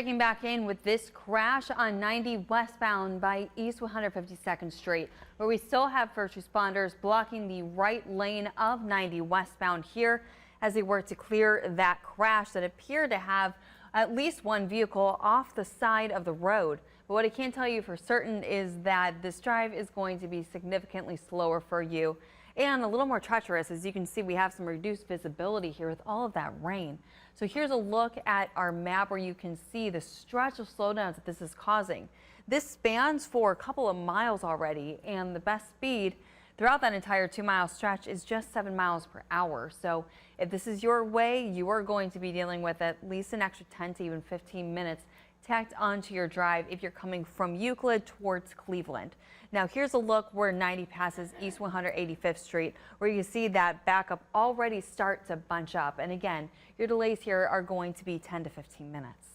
Checking back in with this crash on 90 westbound by East 152nd Street, where we still have first responders blocking the right lane of 90 westbound here as they work to clear that crash that appeared to have at least one vehicle off the side of the road. But what I can tell you for certain is that this drive is going to be significantly slower for you and a little more treacherous. As you can see, we have some reduced visibility here with all of that rain. So here's a look at our map where you can see the stretch of slowdowns that this is causing. This spans for a couple of miles already, and the best speed throughout that entire 2-mile stretch is just 7 miles per hour. So if this is your way, you are going to be dealing with at least an extra 10 to even 15 minutes tacked onto your drive if you're coming from Euclid towards Cleveland. Now here's a look where 90 passes East 185th Street, where you see that backup already start to bunch up. And again, your delays here are going to be 10 to 15 minutes.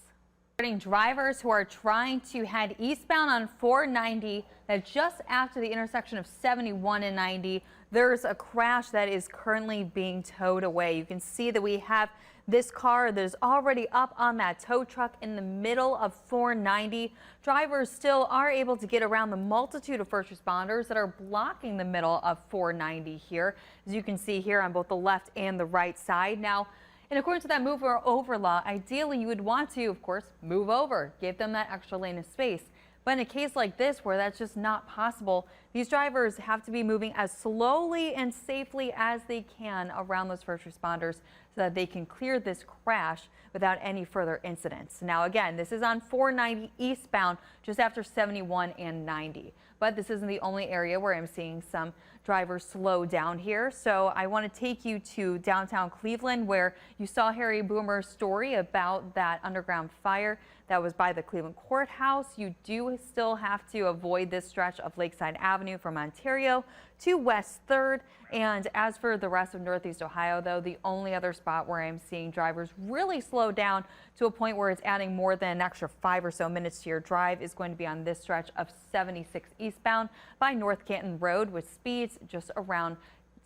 Drivers who are trying to head eastbound on 490, that just after the intersection of 71 and 90, there's a crash that is currently being towed away. You can see that we have this car that is already up on that tow truck in the middle of 490. Drivers still are able to get around the multitude of first responders that are blocking the middle of 490 here, as you can see here on both the left and the right side. Now, and according to that move or over law, ideally you would want to, of course, move over, give them that extra lane of space. But in a case like this where that's just not possible, these drivers have to be moving as slowly and safely as they can around those first responders so that they can clear this crash without any further incidents. Now, again, this is on 490 eastbound just after 71 and 90. But this isn't the only area where I'm seeing some drivers slow down here. So I want to take you to downtown Cleveland, where you saw Harry Boomer's story about that underground fire that was by the Cleveland courthouse. You do still have to avoid this stretch of Lakeside Avenue from Ontario to West 3rd. And as for the rest of Northeast Ohio, though, the only other spot where I'm seeing drivers really slow down to a point where it's adding more than an extra 5 or so minutes to your drive is going to be on this stretch of 76 eastbound by North Canton Road with speeds just around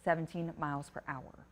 17 miles per hour.